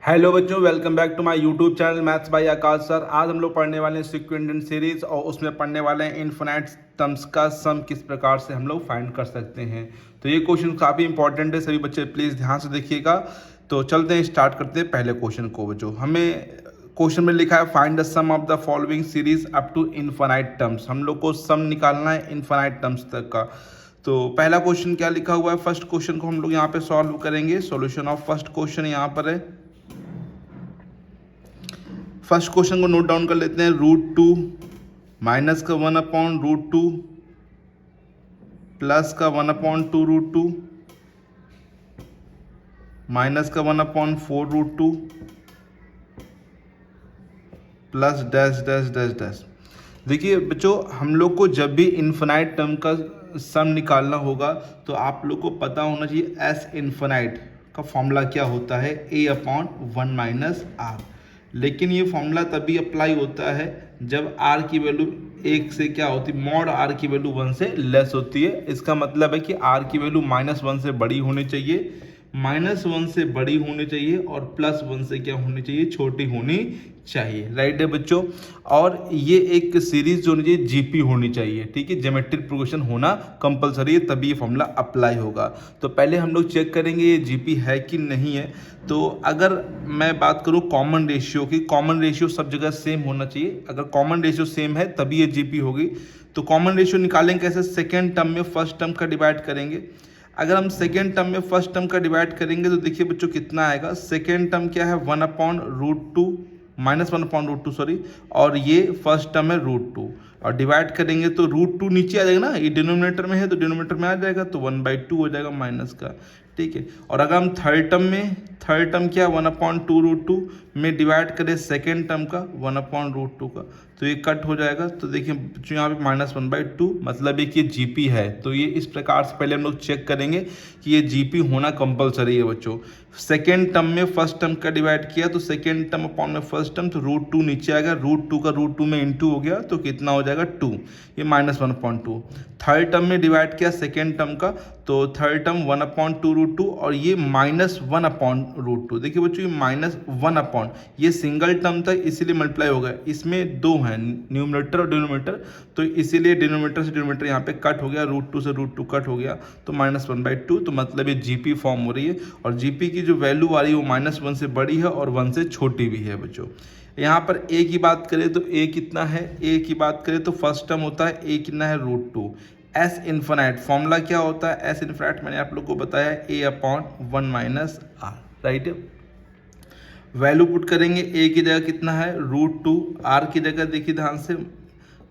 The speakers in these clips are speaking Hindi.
हेलो बच्चों, welcome back to my YouTube channel maths by Aakash sir. आज हम लोग पढ़ने वाले हैं सिक्वेंट सीरीज और उसमें पढ़ने वाले हैं इनफिनाइट टर्म्स का सम किस प्रकार से हम लोग फाइंड कर सकते हैं। तो ये क्वेश्चन काफ़ी इंपॉर्टेंट है, सभी बच्चे प्लीज़ ध्यान से देखिएगा। तो चलते हैं, स्टार्ट करते हैं पहले क्वेश्चन को। बच्चों हमें क्वेश्चन में लिखा है find the sum of the following series up to infinite terms. हम लोग को सम निकालना है इनफिनाइट टर्म्स तक का। तो पहला क्वेश्चन क्या लिखा हुआ है, फर्स्ट क्वेश्चन को हम लोग यहाँ पे सॉल्व करेंगे। सॉल्यूशन ऑफ फर्स्ट क्वेश्चन यहाँ पर है। फर्स्ट क्वेश्चन को नोट डाउन कर लेते हैं। √2 माइनस का 1/√2 प्लस का 1/2√2 माइनस का 1/4√2 plus dash dash dash dash. देखिए बच्चों, हम लोग को जब भी इन्फिनाइट टर्म का सम निकालना होगा तो आप लोग को पता होना चाहिए एस इन्फिनाइट का फॉर्मूला क्या होता है, a/1 - r। लेकिन ये फॉर्मूला तभी अप्लाई होता है जब r की वैल्यू 1 से क्या होती है, मॉड r की वैल्यू 1 से लेस होती है। इसका मतलब है कि r की वैल्यू -1 से बड़ी होनी चाहिए, -1 से बड़ी होनी चाहिए और +1 से क्या होनी चाहिए, छोटी होनी चाहिए। राइट है बच्चों। और ये एक सीरीज जो होनी चाहिए जीपी होनी चाहिए, ठीक है। ज्योमेट्रिक प्रोग्रेशन होना कंपलसरी है, तभी ये फॉर्मूला अप्लाई होगा। तो पहले हम लोग चेक करेंगे ये जीपी है कि नहीं है। तो अगर मैं बात करूँ कॉमन रेशियो की, कॉमन रेशियो सब जगह सेम होना चाहिए। अगर कॉमन रेशियो सेम है तभी ये जीपी होगी। तो कॉमन रेशियो निकालेंगे कैसे, सेकेंड टर्म में फर्स्ट टर्म का डिवाइड करेंगे। अगर हम सेकेंड टर्म में फर्स्ट टर्म का डिवाइड करेंगे तो देखिए बच्चों कितना आएगा। सेकेंड टर्म क्या है, 1/√2 -1/√2 सॉरी, और ये फर्स्ट टर्म है √2 और डिवाइड करेंगे तो √2 नीचे आ जाएगा ना, ये डिनोमिनेटर में है तो डिनोमिनेटर में आ जाएगा, तो 1/2 हो जाएगा माइनस का, ठीक है। और अगर हम थर्ड टर्म क्या 1/2√2 में डिवाइड करें सेकेंड टर्म का 1/√2 का, तो ये कट हो जाएगा। तो देखिए यहाँ पे -1/2 मतलब एक ये जीपी है। तो ये इस प्रकार से पहले हम लोग चेक करेंगे कि ये जीपी होना कंपलसरी है बच्चों। सेकेंड टर्म में फर्स्ट टर्म का डिवाइड किया तो सेकेंड टर्म अपॉन में फर्स्ट टर्म, तो √2 नीचे आएगा, √2 का √2 में इंटू हो गया तो कितना हो जाएगा 2, ये -1/2। थर्ड टर्म में डिवाइड किया सेकेंड टर्म का, तो थर्ड टर्म 1/2√2 और ये -1/√2। देखिए बच्चों ये -1 ये सिंगल टर्म था इसीलिए मल्टीप्लाई हो गया। इसमें दो हैं न्यूमरेटर और डिनोमिनेटर, तो इसीलिए डिनोमिनेटर से डिनोमिनेटर यहाँ पे कट हो गया, √2 से √2 कट हो गया तो -1/2। तो मतलब ये जीपी फॉर्म हो रही है और जीपी की जो वैल्यू आ रही है वो -1 से बड़ी है और 1 से छोटी भी है बच्चों। यहाँ पर a की बात करें तो a कितना है, a की बात करें तो फर्स्ट टर्म होता है a कितना है √2। एस इन्फिनाइट फॉर्मूला क्या होता है, एस इन्फिनाइट मैंने आप लोग को बताया a/1 - r। Right, value put करेंगे, a की जगह कितना है √2, r की जगह देखिए ध्यान से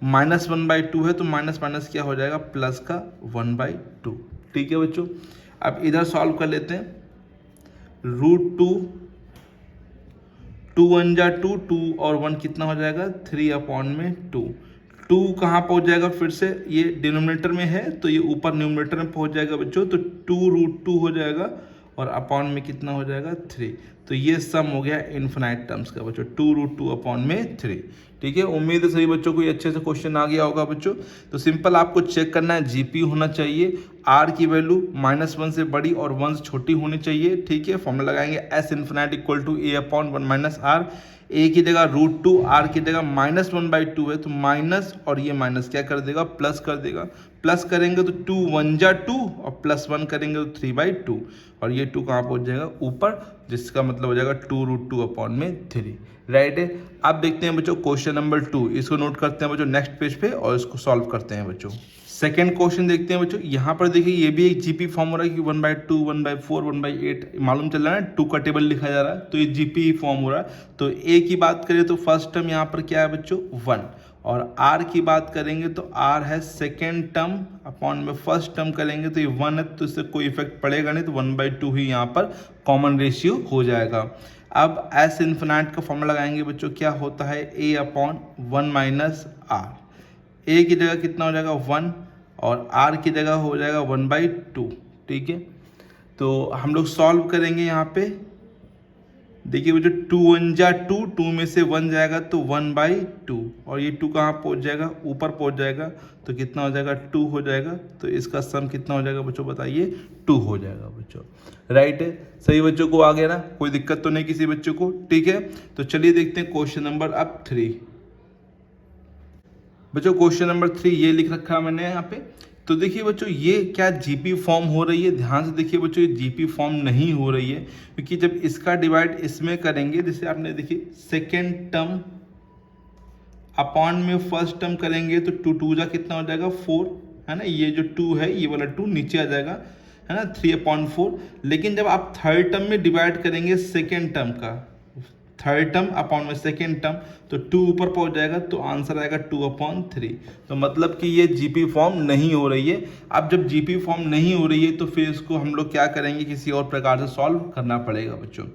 -1/2 है तो माइनस माइनस क्या हो जाएगा, प्लस का 1/2, ठीक है बच्चों। अब इधर सॉल्व कर लेते हैं। √2 2 1 जा 2, 2 और 1 कितना हो जाएगा 3/2। 2 कहाँ पहुँच जाएगा, फिर से ये डिनोमिनेटर में है तो ये ऊपर न्यूमरेटर में पहुँच जाएगा बच्चों, तो 2√2 हो जाएगा और अपॉन में कितना हो जाएगा 3। तो ये सम हो गया इनफिनाइट टर्म्स का बच्चों, 2√2 अपॉन में 3, ठीक है। उम्मीद है सभी बच्चों को ये अच्छे से क्वेश्चन आ गया होगा बच्चों। तो सिंपल आपको चेक करना है, जीपी होना चाहिए, आर की वैल्यू -1 से बड़ी और 1 से छोटी होनी चाहिए, ठीक है। फॉर्मूला लगाएंगे S infinite equal to a/1 - r। a की जगह √2, r की जगह -1/2 है तो माइनस और ये माइनस क्या कर देगा, प्लस कर देगा। प्लस करेंगे तो 2 1 जा 2 और +1 करेंगे तो 3/2 और ये 2 कहाँ पहुँच जाएगा ऊपर, जिसका मतलब हो जाएगा 2√2 अपॉन में 3। राइट है। अब देखते हैं बच्चों क्वेश्चन नंबर 2, इसको नोट करते हैं बच्चों नेक्स्ट पेज पे और इसको सॉल्व करते हैं बच्चों। सेकेंड क्वेश्चन देखते हैं बच्चों। यहाँ पर देखिए ये भी एक जीपी फॉर्म हो रहा है कि 1/2 1/4 1/8 मालूम चल रहा है ना, 2 का टेबल लिखा जा रहा है तो ये जीपी फॉर्म हो रहा है। तो ए की बात करें तो फर्स्ट टर्म यहाँ पर क्या है बच्चों 1, और आर की बात करेंगे तो आर है सेकेंड टर्म अपॉन में फर्स्ट टर्म करेंगे तो ये 1 है तो इससे कोई इफेक्ट पड़ेगा नहीं, तो 1/2 ही यहाँ पर कॉमन रेशियो हो जाएगा। अब एस इन्फिनाइट का फॉर्मूला लगाएंगे बच्चों, क्या होता है a/1 - r। a की जगह कितना हो जाएगा 1 और r की जगह हो जाएगा 1/2, ठीक है। तो हम लोग सॉल्व करेंगे यहाँ पे, देखिए बच्चों 2 1 जा 2, 2 में से 1 जाएगा तो 1/2, और ये 2 कहाँ पहुँच जाएगा, ऊपर पहुँच जाएगा, तो कितना हो जाएगा 2 हो जाएगा। तो इसका सम कितना हो जाएगा बच्चों, बताइए 2 हो जाएगा बच्चों। राइट है, सही बच्चों को आ गया ना, कोई दिक्कत तो नहीं किसी बच्चों को, ठीक है। तो चलिए देखते हैं क्वेश्चन नंबर अब 3। बच्चों क्वेश्चन नंबर 3 ये लिख रखा है मैंने यहाँ पे। तो देखिए बच्चों ये क्या जीपी फॉर्म हो रही है, ध्यान से देखिए बच्चों, ये जीपी फॉर्म नहीं हो रही है, क्योंकि जब इसका डिवाइड इसमें करेंगे, जैसे आपने देखिए सेकेंड टर्म अपॉन में फर्स्ट टर्म करेंगे तो 2 2 जा कितना हो जाएगा 4, है ना, ये जो 2 है ये वाला 2 नीचे आ जाएगा, है ना, 3/4। लेकिन जब आप थर्ड टर्म में डिवाइड करेंगे सेकेंड टर्म का, थर्ड टर्म अपॉन में सेकेंड टर्म, तो 2 ऊपर पहुंच जाएगा, तो आंसर आएगा 2/3। तो मतलब कि ये जीपी फॉर्म नहीं हो रही है। अब जब जीपी फॉर्म नहीं हो रही है तो फिर इसको हम लोग क्या करेंगे, किसी और प्रकार से सॉल्व करना पड़ेगा बच्चों।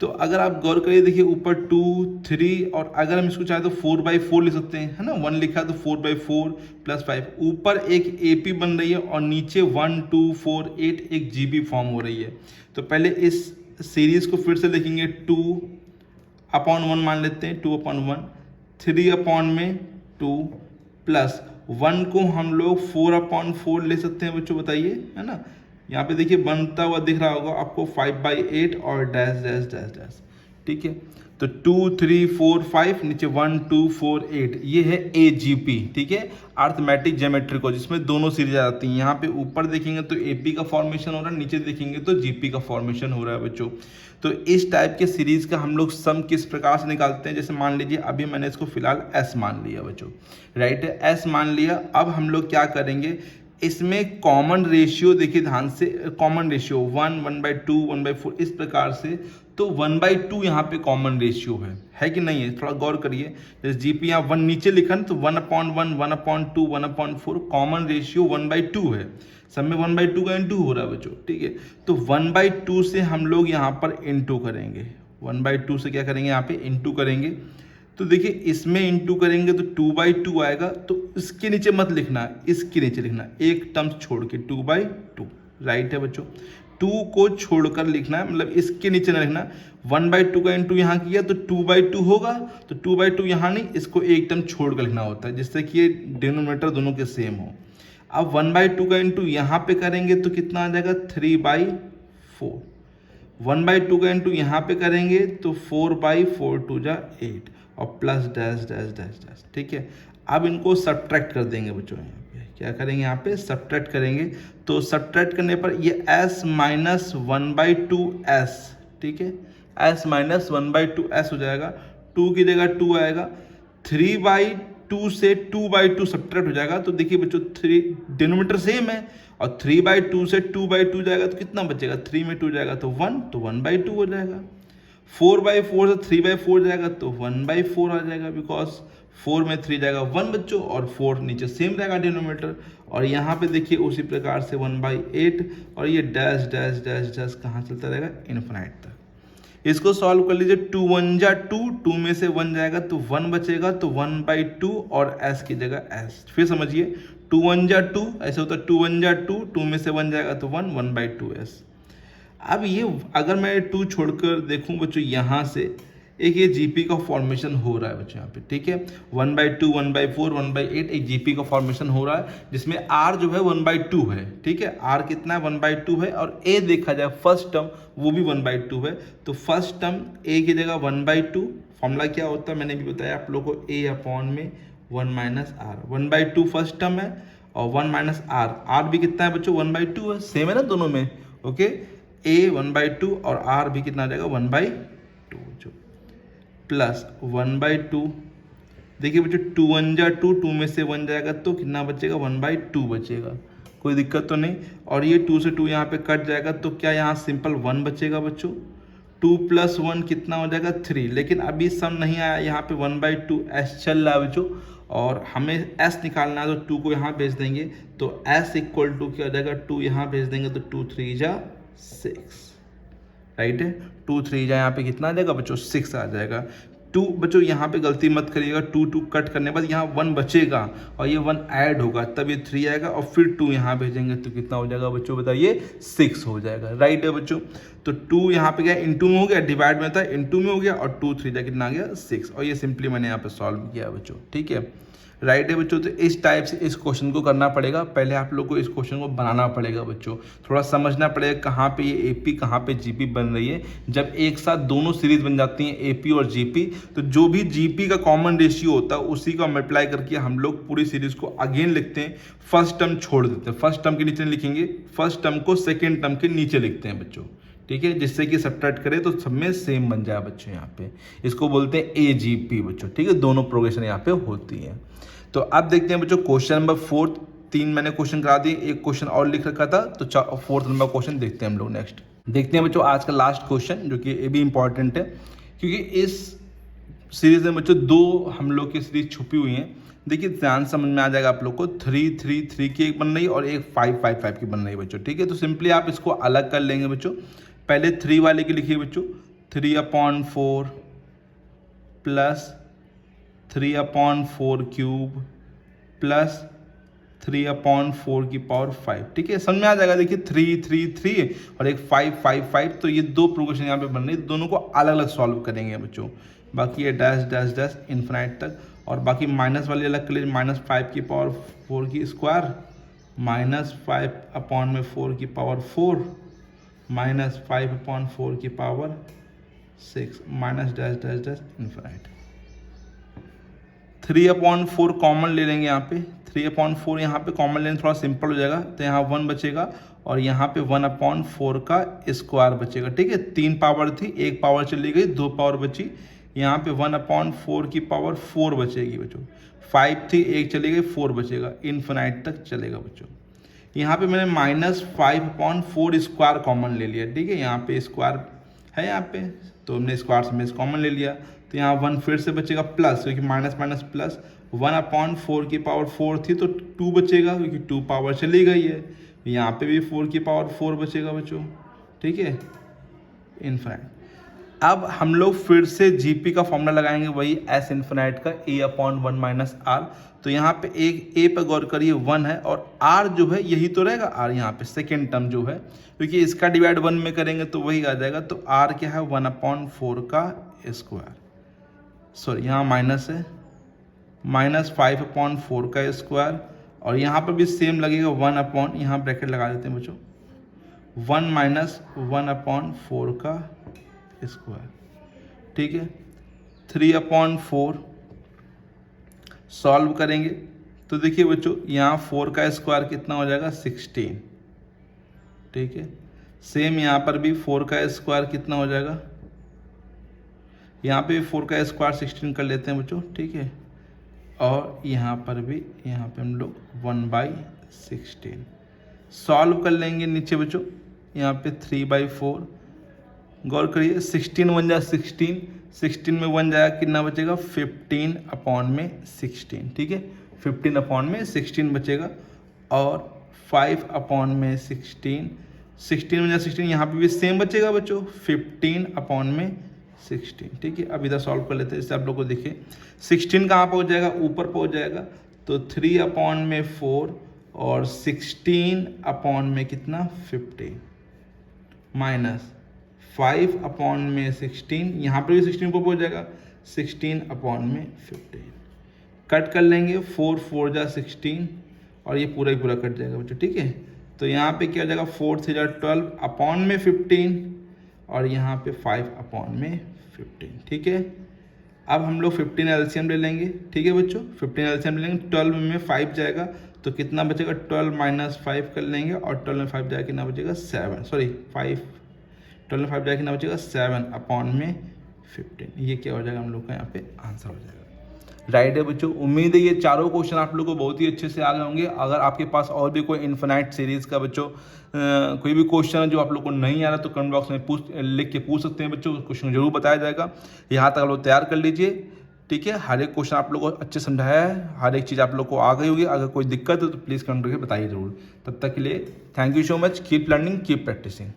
तो अगर आप गौर करिए, देखिए ऊपर 2 3, और अगर हम इसको चाहे तो 4/4 लिख सकते हैं, है ना, 1 लिखा है तो 4/4 + 5, ऊपर एक एपी बन रही है और नीचे 1 2 4 8 एक जीपी फॉर्म हो रही है। तो पहले इस सीरीज को फिर से लिखेंगे, 2/1 मान लेते हैं, 2/1, 3/2 प्लस 1 को हम लोग 4/4 ले सकते हैं बच्चों, बताइए, है ना। यहाँ पे देखिए बनता हुआ दिख रहा होगा आपको 5/8 और डैश डैश डैश डैश, ठीक है। तो 2 3 4 5 नीचे 1 2 4 8, ये है AGP, ठीक है, अर्थमेटिक ज्योमेट्रिक, जिसमें दोनों सीरीज आ जाती हैं। यहाँ पे ऊपर देखेंगे तो AP का फॉर्मेशन हो रहा है, नीचे देखेंगे तो GP का फॉर्मेशन हो रहा है बच्चों। तो इस टाइप के सीरीज का हम लोग सम किस प्रकार से निकालते हैं, जैसे मान लीजिए अभी मैंने इसको फिलहाल S मान लिया बच्चों, राइट है, S मान लिया। अब हम लोग क्या करेंगे, इसमें कॉमन रेशियो देखिए ध्यान से, कॉमन रेशियो 1 1/2 1/4 इस प्रकार से, तो 1/2 यहाँ पे कॉमन रेशियो है कि नहीं है, थोड़ा गौर करिए। जैसे जीपी यहाँ 1 नीचे लिखा ना, तो 1/1 1/2 1/4 कॉमन रेशियो 1/2 है, सब में 1/2 का इंटू हो रहा है बच्चों, ठीक है। तो 1/2 से हम लोग यहाँ पर इंटू करेंगे, 1/2 से क्या करेंगे, यहाँ पे इंटू करेंगे। तो देखिए इसमें इंटू करेंगे तो 2/2 आएगा, तो इसके नीचे मत लिखना, इसके नीचे लिखना, एक टर्म छोड़ के 2/2, राइट है बच्चों, 2 को छोड़कर लिखना है, मतलब इसके नीचे ना लिखना। 1/2 का इंटू यहाँ किया तो 2/2 होगा, तो 2/2 यहाँ नहीं, इसको एक टर्म छोड़ कर लिखना होता है, जिससे कि ये डिनोमिनेटर दोनों के सेम हो। अब 1/2 का इंटू यहाँ पे करेंगे तो कितना आ जाएगा 3/4, 1/2 का इंटू यहाँ पे करेंगे तो 4/4 2 जा 8, और plus dash dash dash dash, ठीक है। अब इनको सब्ट्रैक्ट कर देंगे बच्चों, यहाँ पे क्या करेंगे, यहाँ पे सब्ट्रैक्ट करेंगे। तो सब्ट्रैक्ट करने पर ये S - 1/2S, ठीक है, S - 1/2S हो जाएगा, 2 की जगह 2 आएगा, 3/2 से 2/2 सब्ट्रैक्ट हो जाएगा। तो देखिए बच्चों 3 डिनोमिनेटर सेम है, और 3/2 से 2/2 जाएगा तो कितना बचेगा, 3 में 2 जाएगा तो 1, तो 1/2 हो जाएगा। 4/4 से 3/4 जाएगा तो 1/4 आ जाएगा, बिकॉज 4 में 3 जाएगा 1 बच्चों, और 4 नीचे सेम रहेगा डिनोमिनेटर। और यहाँ पे देखिए उसी प्रकार से 1/8, और ये डैश डैश डैश डैश कहाँ चलता रहेगा, इन्फिनाइट तक। इसको सॉल्व कर लीजिए, 2 1 जा 2, 2 में से 1 जाएगा तो 1 बचेगा, तो 1/2 और S की जगह S। फिर समझिए 2 1 जा 2, ऐसे होता है 2 1 जा 2, 2 में से 1 जाएगा तो 1, 1/2S। अब ये अगर मैं 2 छोड़कर देखूं बच्चों, यहाँ से एक ये जीपी का फॉर्मेशन हो रहा है बच्चों यहाँ पे, ठीक है, 1/2 1/4 1/8 एक जीपी का फॉर्मेशन हो रहा है, जिसमें R जो है 1/2 है, ठीक है, R कितना है 1/2 है, और A देखा जाए फर्स्ट टर्म वो भी 1/2 है। तो फर्स्ट टर्म A की जगह 1/2, फॉर्मूला क्या होता है मैंने भी बताया आप लोगों को, A/1 - R, 1/2 फर्स्ट टर्म है, और 1 - R, R भी कितना है बच्चों 1/2 है, सेम है ना दोनों में, ओके। A 1/2 और R भी कितना आ जाएगा 1/2 जो, प्लस 1/2, देखिए बच्चों 2 1 जा 2, 2 में से 1 जाएगा तो कितना बचेगा 1/2 बचेगा, कोई दिक्कत तो नहीं। और ये 2 से 2 यहाँ पे कट जाएगा, तो क्या यहाँ सिंपल 1 बचेगा बच्चों, 2 + 1 कितना हो जाएगा 3। लेकिन अभी सम नहीं आया, यहाँ पे 1/2 S चल रहा है बच्चों, और हमें S निकालना है, तो 2 को यहाँ भेज देंगे, तो S = क्या हो जाएगा, 2 यहाँ भेज देंगे तो 2 3 जा 6, राइट है, 2 3 जा यहाँ पे कितना आ जाएगा बच्चों 6 आ जाएगा। 2 बच्चों यहाँ पे गलती मत करिएगा, 2 कट करने के बाद यहाँ 1 बचेगा और ये 1 ऐड होगा तब ये 3 आएगा और फिर 2 यहाँ भेजेंगे तो कितना हो जाएगा बच्चों बताइए 6 हो जाएगा। राइट है बच्चों। तो 2 यहाँ पे क्या इनटू में हो गया, डिवाइड में था इनटू में हो गया और 2 3 कितना आ गया 6 और ये सिंपली मैंने यहाँ पे सॉल्व किया बच्चों। ठीक है राइट है बच्चों। तो इस टाइप से इस क्वेश्चन को करना पड़ेगा। पहले आप लोग को इस क्वेश्चन को बनाना पड़ेगा बच्चों, थोड़ा समझना पड़ेगा कहाँ पे ये एपी कहाँ पे जीपी बन रही है। जब एक साथ दोनों सीरीज बन जाती हैं एपी और जीपी, तो जो भी जीपी का कॉमन रेशियो होता है उसी का मल्टीप्लाई करके हम लोग पूरी सीरीज को अगेन लिखते हैं, फर्स्ट टर्म छोड़ देते हैं, फर्स्ट टर्म के नीचे लिखेंगे, फर्स्ट टर्म को सेकेंड टर्म के नीचे लिखते हैं बच्चों। ठीक है, जिससे कि सब्ट्रैक्ट करें तो सब में सेम बन जाए बच्चों। यहाँ पे इसको बोलते हैं एजीपी बच्चों। ठीक है, दोनों प्रोग्रेशन यहाँ पे होती है। तो अब देखते हैं बच्चों क्वेश्चन नंबर 4, 3 मैंने क्वेश्चन करा दिए, एक क्वेश्चन और लिख रखा था, तो 4th नंबर क्वेश्चन देखते हैं हम लोग। नेक्स्ट देखते हैं बच्चों आज का लास्ट क्वेश्चन, जो कि ये भी इंपॉर्टेंट है क्योंकि इस सीरीज में बच्चों 2 हम लोग की सीरीज छुपी हुई हैं। देखिए ध्यान समझ में आ जाएगा आप लोग को, 3 3 3 की एक बन रही है और एक 5 5 5 की बन रही है बच्चों। ठीक है, तो सिंपली आप इसको अलग कर लेंगे बच्चों। पहले 3 वाले की लिखिए बच्चों, 3/4 प्लस 3/4 क्यूब प्लस 3/4 की पावर 5। ठीक है, समझ में आ जाएगा। देखिए 3 3 3 और एक 5 5 5, तो ये 2 प्रोग्रेशन यहाँ पे बन रही है, दोनों को अलग अलग सॉल्व करेंगे बच्चों। बाकी ये डैश डैश डैश इन्फिनाइट तक, और बाकी माइनस वाली अलग कर लीजिए, -5 की पावर 4 की स्क्वायर -5/4 की पावर 4 -5/4 की power 6 minus dash dash dash infinite. 3/4 common ले लेंगे यहाँ पे, 3/4 यहाँ पे कॉमन लेने थोड़ा सिंपल हो जाएगा, तो यहाँ 1 बचेगा और यहाँ पे 1/4 का स्क्वायर बचेगा। ठीक है, 3 पावर थी, 1 पावर चली गई, 2 पावर बची, यहाँ पे 1/4 की पावर 4 बचेगी बच्चों। 5 थी, 1 चली गई, 4 बचेगा, इन्फिनाइट तक चलेगा बच्चों। यहाँ पे मैंने -5/4 स्क्वायर कॉमन ले लिया। ठीक है, यहाँ पे स्क्वायर है यहाँ पे, तो हमने स्क्वायर से कॉमन ले लिया, तो यहाँ 1 फिर से बचेगा प्लस, क्योंकि माइनस माइनस प्लस, 1/4 की पावर 4 थी तो 2 बचेगा, क्योंकि 2 पावर चली गई है। यहाँ पे भी 4 की पावर 4 बचेगा बच्चों। ठीक है, इन्फिनाइट। अब हम लोग फिर से जीपी का फॉर्मूला लगाएंगे, वही एस इन्फिनाइट का a/1 - r। तो यहाँ पे एक ए पर गौर करिए 1 है और r जो है यही तो रहेगा, r यहाँ पे सेकेंड टर्म जो है, क्योंकि इसका डिवाइड 1 में करेंगे तो वही आ जाएगा। तो r क्या है 1/4 का स्क्वायर, सॉरी यहाँ माइनस है, -5/4 का स्क्वायर, और यहाँ पर भी सेम लगेगा 1/, यहाँ ब्रैकेट लगा देते हैं बच्चों, 1 - 1/4 का स्क्वायर। ठीक है, 3/4 सॉल्व करेंगे तो देखिए बच्चों यहाँ 4 का स्क्वायर कितना हो जाएगा 16। ठीक है, सेम यहाँ पर भी 4 का स्क्वायर कितना हो जाएगा, यहाँ पे 4 का स्क्वायर 16 कर लेते हैं बच्चों। ठीक है, और यहाँ पर भी यहाँ पे हम लोग 1/16 सॉल्व कर लेंगे नीचे बच्चों। यहाँ पे 3/4 गौर करिए, 16 1 जा 16, 16 में 1 जाएगा, कितना बचेगा 15/16। ठीक है, 15/16 बचेगा, और 5/16, 16 में जा 16, यहाँ पे भी सेम बचेगा बच्चों, 15/16। ठीक है, अब इधर सॉल्व कर लेते हैं, इससे आप लोग को देखिए 16 कहाँ पहुँच जाएगा, ऊपर पहुँच जाएगा, तो 3/4 और 16 कितना 15 माइनस 5/16, यहाँ पर भी 16 ऊपर पहुँच जाएगा, 16/15 कट कर लेंगे, 4 4 जा 16 और ये पूरा ही पूरा कट जाएगा बच्चों। ठीक है, तो यहाँ पे क्या हो जाएगा 4 3 जा 12/15 और यहाँ पे 5/15। ठीक है, अब हम लोग 15 एलसीएम ले लेंगे। ठीक है बच्चों, 15 एलसीएम ले लेंगे, 12 में 5 जाएगा तो कितना बचेगा, 12 - 5 कर लेंगे, और 12 में 5 जाएगा कितना बचेगा 7, सॉरी 5, 12 में 5 जाएगा कितना बचेगा 7/15। ये क्या हो जाएगा हम लोग का यहाँ पे आंसर हो जाएगा। राइट है बच्चों, उम्मीद है ये चारों क्वेश्चन आप लोगों को बहुत ही अच्छे से आ गए होंगे। अगर आपके पास और भी कोई इन्फिनाइट सीरीज़ का बच्चों कोई भी क्वेश्चन है जो आप लोग को नहीं आ रहा, तो कमेंट बॉक्स में लिख के पूछ सकते हैं बच्चों, क्वेश्चन जरूर बताया जाएगा। यहाँ तक आप लोग तैयार कर लीजिए। ठीक है, हर एक क्वेश्चन आप लोग को अच्छे समझाया है, हर एक चीज़ आप लोग को आ गई होगी। अगर कोई दिक्कत है तो प्लीज़ कमेंट करके बताइए जरूर। तब तक के लिए thank you so much, keep learning keep practising.